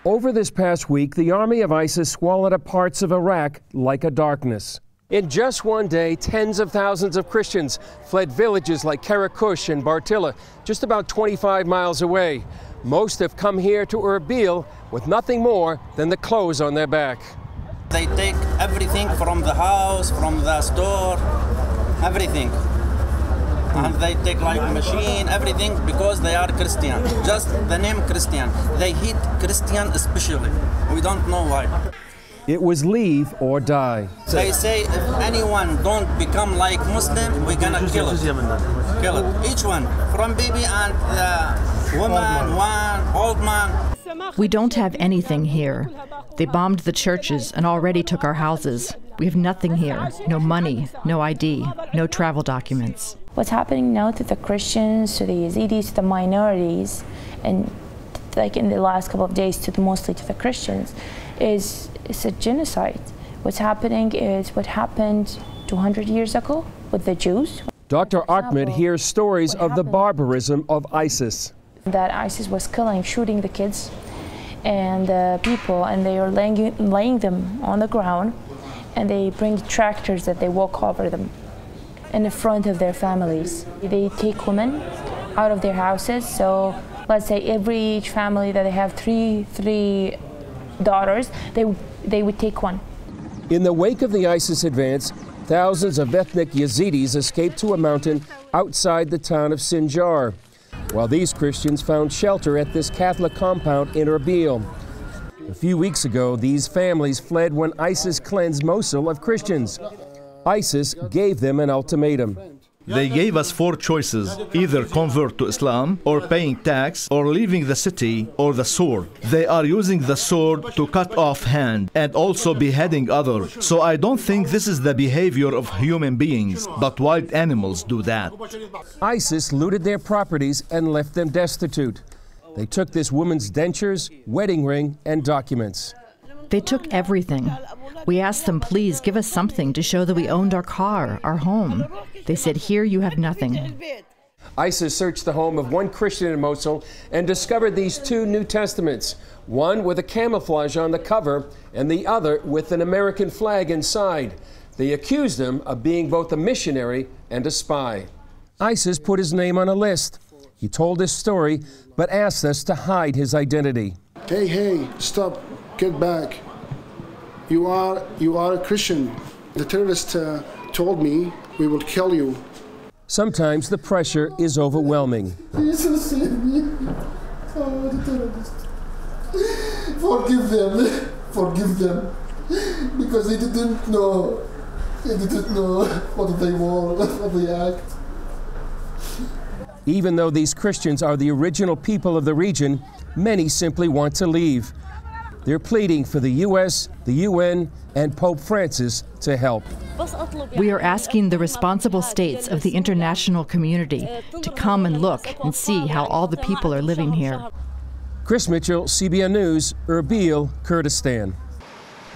Over this past week, the army of ISIS swallowed up parts of Iraq like a darkness. In just one day, tens of thousands of Christians fled villages like Karakush and Bartilla, just about 25 miles away. Most have come here to Erbil with nothing more than the clothes on their back. They take everything from the house, from the store, everything. And they take like machine, everything, because they are Christian. Just the name Christian. They hate Christian especially. We don't know why. It was leave or die. They say if anyone don't become like Muslim, we're gonna kill it. Kill it. Each one, from baby and woman, one, old man. We don't have anything here. They bombed the churches and already took our houses. We have nothing here. No money, no ID, no travel documents. What's happening now to the Christians, to the Yazidis, to the minorities, and like in the last couple of days mostly to the Christians, is a genocide. What's happening is what happened 200 years ago with the Jews. Dr. Ahmed hears stories of the barbarism of ISIS. That ISIS was killing, shooting the kids and the people, and they are laying them on the ground, and they bring tractors that they walk over them in the front of their families. They take women out of their houses. So let's say each family that they have three daughters, they would take one. In the wake of the ISIS advance, thousands of ethnic Yazidis escaped to a mountain outside the town of Sinjar, while these Christians found shelter at this Catholic compound in Erbil. A few weeks ago, these families fled when ISIS cleansed Mosul of Christians. ISIS gave them an ultimatum. They gave us 4 choices: either convert to Islam, or paying tax, or leaving the city, or the sword. They are using the sword to cut off hand and also beheading others. So I don't think this is the behavior of human beings, but wild animals do that. ISIS looted their properties and left them destitute. They took this woman's dentures, wedding ring, and documents. They took everything. We asked them, please give us something to show that we owned our car, our home. They said, here you have nothing. ISIS searched the home of one Christian in Mosul and discovered these 2 New Testaments, one with a camouflage on the cover and the other with an American flag inside. They accused him of being both a missionary and a spy. ISIS put his name on a list. He told his story, but asked us to hide his identity. Hey, stop, get back. You are a Christian. The terrorist told me we will kill you. Sometimes the pressure is overwhelming. Jesus, save me. Oh, the terrorists. Forgive them. Because they didn't know. They didn't know what they were, what they act. Even though these Christians are the original people of the region, many simply want to leave. They're pleading for the U.S., the UN, and Pope Francis to help. We are asking the responsible states of the international community to come and look and see how all the people are living here. Chris Mitchell, CBN News, Erbil, Kurdistan.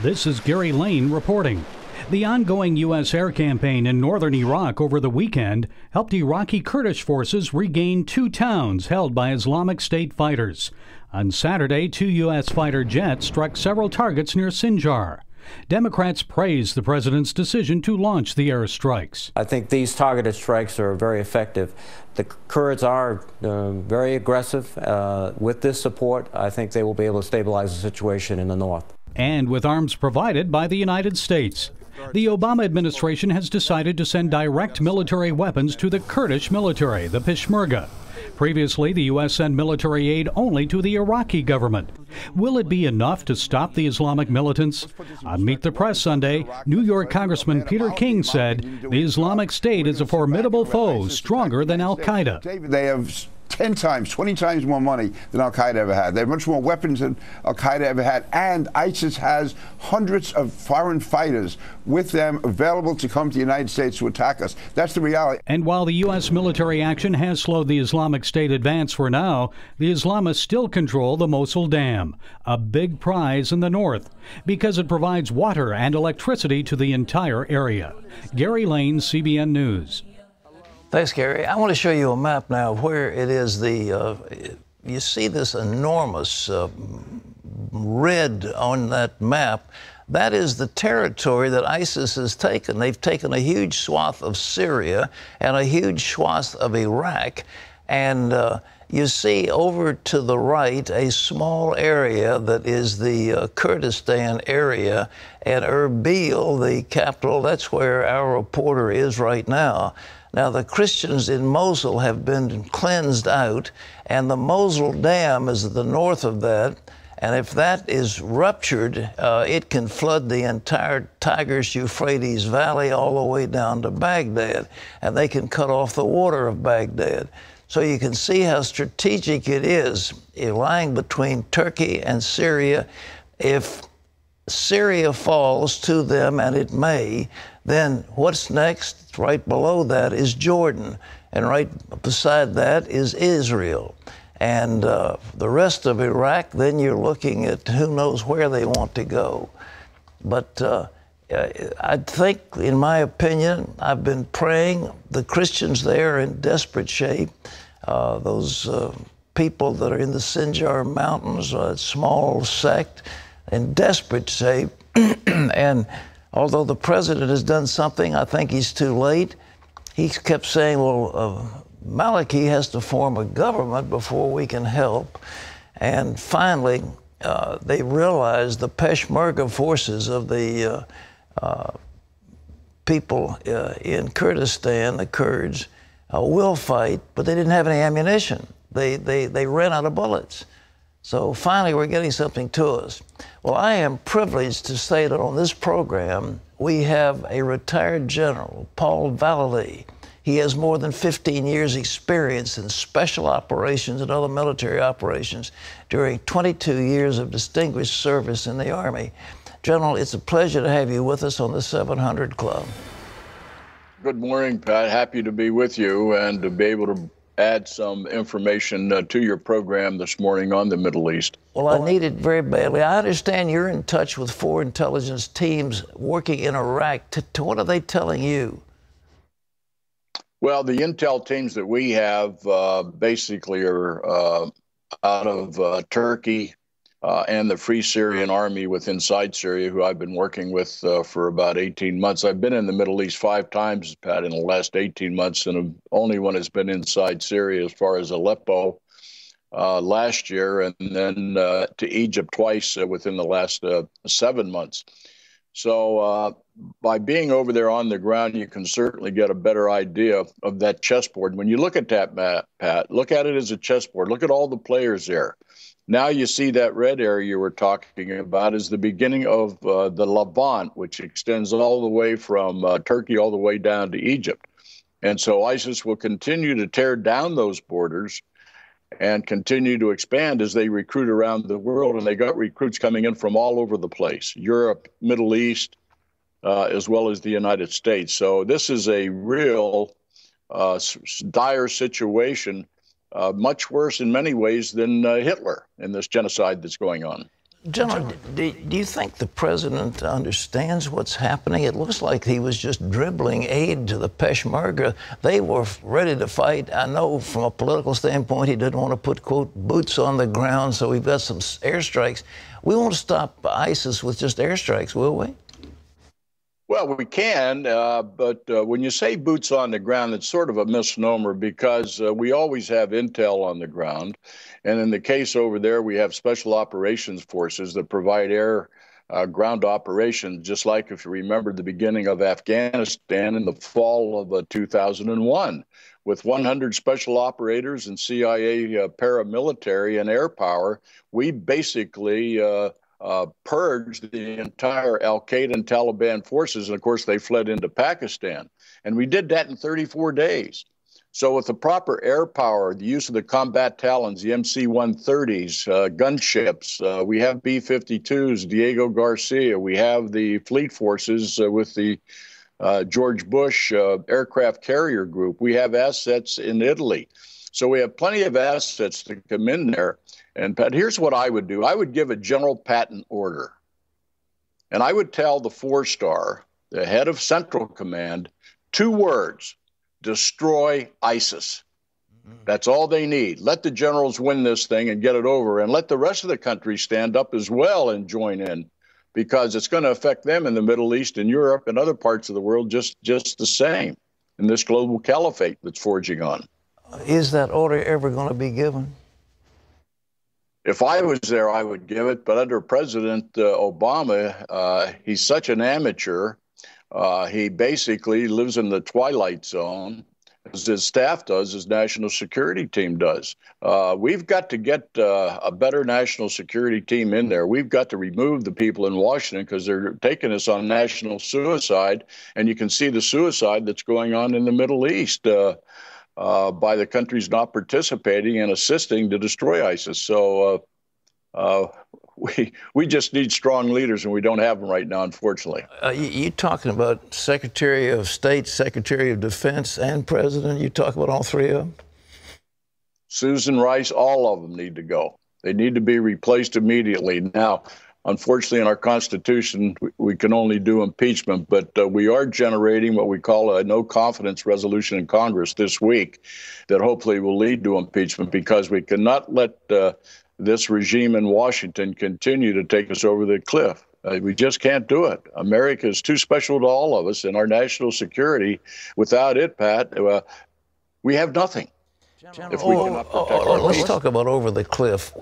This is Gary Lane reporting. The ongoing U.S. air campaign in northern Iraq over the weekend helped Iraqi Kurdish forces regain 2 towns held by Islamic State fighters. On Saturday, 2 U.S. fighter jets struck several targets near Sinjar. Democrats praised the president's decision to launch the airstrikes. I think these targeted strikes are very effective. The Kurds are very aggressive. With this support, I think they will be able to stabilize the situation in the north. And with arms provided by the United States. The Obama administration has decided to send direct military weapons to the Kurdish military, the Peshmerga. Previously, the U.S. sent military aid only to the Iraqi government. Will it be enough to stop the Islamic militants? On Meet the Press Sunday, New York Congressman Peter King said the Islamic State is a formidable foe, stronger than al-Qaeda. They have 10 times, 20 times more money than al-Qaeda ever had. They have much more weapons than al-Qaeda ever had. And ISIS has hundreds of foreign fighters with them available to come to the United States to attack us. That's the reality. And while the U.S. military action has slowed the Islamic State advance for now, the Islamists still control the Mosul Dam, a big prize in the north, because it provides water and electricity to the entire area. Gary Lane, CBN News. Thanks, Gary. I want to show you a map now of where it is you see this enormous red on that map, that is the territory that ISIS has taken. They've taken a huge swath of Syria and a huge swath of Iraq. And you see over to the right a small area that is the Kurdistan area, and Erbil, the capital, that's where our reporter is right now. Now, the Christians in Mosul have been cleansed out, and the Mosul Dam is at the north of that. And if that is ruptured, it can flood the entire Tigris-Euphrates Valley all the way down to Baghdad, and they can cut off the water of Baghdad. So you can see how strategic it is, lying between Turkey and Syria. If Syria falls to them, and it may, then what's next? Right below that is Jordan, and right beside that is Israel. And the rest of Iraq, then you're looking at who knows where they want to go. But I think, in my opinion, I've been praying. The Christians there are in desperate shape. Those people that are in the Sinjar Mountains, a small sect, in desperate shape. And although the president has done something, I think he's too late. He kept saying, well, Maliki has to form a government before we can help. And finally, they realized the Peshmerga forces of the people in Kurdistan, the Kurds, will fight, but they didn't have any ammunition. They ran out of bullets. So finally, we're getting something to us. Well, I am privileged to say that on this program, we have a retired general, Paul Vallely. He has more than 15 years' experience in special operations and other military operations during 22 years of distinguished service in the Army. General, it's a pleasure to have you with us on the 700 Club. Good morning, Pat. Happy to be with you and to be able to add some information to your program this morning on the Middle East. Well, I need it very badly. I understand you're in touch with 4 intelligence teams working in Iraq. What are they telling you? Well, the intel teams that we have basically are out of Turkey and the Free Syrian Army inside Syria, who I've been working with for about 18 months. I've been in the Middle East 5 times, Pat, in the last 18 months, and only one has been inside Syria as far as Aleppo last year, and then to Egypt twice within the last 7 months. So by being over there on the ground, you can certainly get a better idea of that chessboard. When you look at that map, Pat, look at it as a chessboard. Look at all the players there. Now you see that red area you were talking about is the beginning of the Levant, which extends all the way from Turkey all the way down to Egypt. And so ISIS will continue to tear down those borders and continue to expand as they recruit around the world. And they got recruits coming in from all over the place, Europe, Middle East, as well as the United States. So this is a real dire situation, much worse in many ways than Hitler in this genocide that's going on. General, do you think the president understands what's happening? It looks like he was just dribbling aid to the Peshmerga. They were ready to fight. I know from a political standpoint, he didn't want to put, quote, boots on the ground, so we've got some airstrikes. We won't stop ISIS with just airstrikes, will we? Well, we can, but when you say boots on the ground, it's sort of a misnomer because we always have intel on the ground. And in the case over there, we have special operations forces that provide air ground operations, just like if you remember the beginning of Afghanistan in the fall of 2001, with 100 special operators and CIA paramilitary and air power. We basically purged the entire al-Qaeda and Taliban forces. And of course, they fled into Pakistan. And we did that in 34 days. So with the proper air power, the use of the combat Talons, the MC-130s, gunships, we have B-52s, Diego Garcia, we have the fleet forces with the George Bush aircraft carrier group. We have assets in Italy. So we have plenty of assets to come in there. And Pat, here's what I would do. I would give a general patent order. And I would tell the 4-star, the head of Central Command, 2 words: destroy ISIS. That's all they need. Let the generals win this thing and get it over, and let the rest of the country stand up as well and join in, because it's going to affect them in the Middle East and Europe and other parts of the world just the same in this global caliphate that's forging on. Is that order ever going to be given? If I was there, I would give it. But under President Obama, he's such an amateur. He basically lives in the twilight zone, as his staff does, his national security team does. We've got to get a better national security team in there. We've got to remove the people in Washington because they're taking us on national suicide. And you can see the suicide that's going on in the Middle East by the countries not participating and assisting to destroy ISIS. So we just need strong leaders, and we don't have them right now, unfortunately. You talking about Secretary of State, Secretary of Defense, and President? You talk about all three of them? Susan Rice, all of them need to go. They need to be replaced immediately. Now, unfortunately, in our Constitution, we can only do impeachment, but we are generating what we call a no-confidence resolution in Congress this week that hopefully will lead to impeachment, because we cannot let this regime in Washington continue to take us over the cliff. We just can't do it. America is too special to all of us, and our national security, without it, Pat, we have nothing. If we cannot protect our let's people. talk about over the cliff.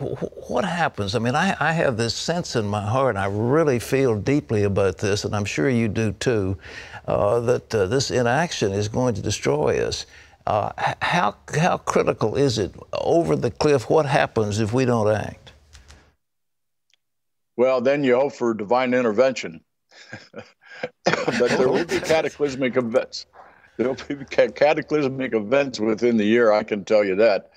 What happens? I mean, I have this sense in my heart, and I really feel deeply about this, and I'm sure you do too, that this inaction is going to destroy us. How critical is it over the cliff? What happens if we don't act? Well, then you hope for divine intervention. But there will be cataclysmic events. There will be cataclysmic events within the year, I can tell you that,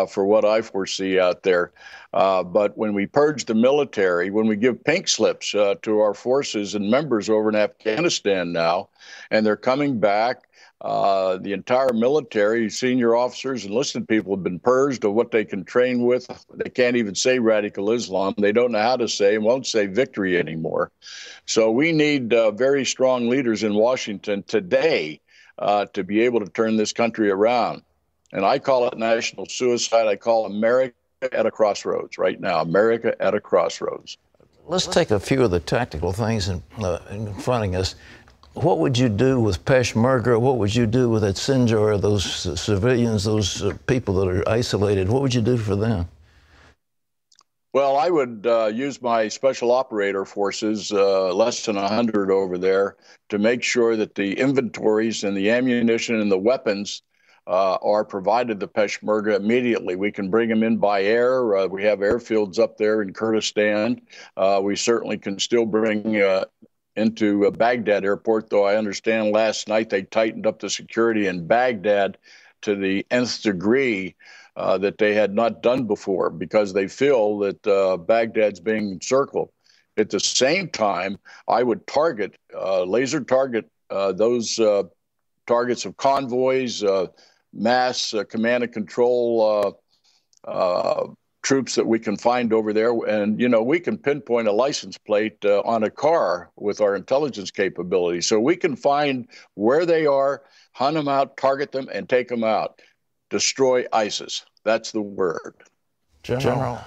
for what I foresee out there. But when we purge the military, when we give pink slips to our forces and members over in Afghanistan now, and they're coming back, the entire military, senior officers, enlisted people have been purged of what they can train with. They can't even say radical Islam. They don't know how to say and won't say victory anymore. So we need very strong leaders in Washington today to be able to turn this country around. And I call it national suicide. I call America at a crossroads right now. America at a crossroads. Let's take a few of the tactical things in fronting us. What would you do with Peshmerga? What would you do with that Sinjar, those civilians, those people that are isolated? What would you do for them? Well, I would use my special operator forces, less than 100 over there, to make sure that the inventories and the ammunition and the weapons are provided to Peshmerga immediately. We can bring them in by air. We have airfields up there in Kurdistan. We certainly can still bring into Baghdad airport, though I understand last night they tightened up the security in Baghdad to the nth degree that they had not done before, because they feel that Baghdad's being encircled. At the same time, I would target, laser target those targets of convoys, mass command and control troops that we can find over there. And, you know, we can pinpoint a license plate on a car with our intelligence capability. So we can find where they are, hunt them out, target them, and take them out. Destroy ISIS. That's the word. General,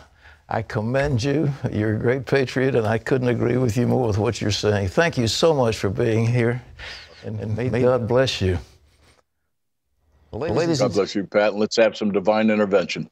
I commend you. You're a great patriot, and I couldn't agree with you more with what you're saying. Thank you so much for being here, and may God bless you. God bless you, Pat. Let's have some divine intervention.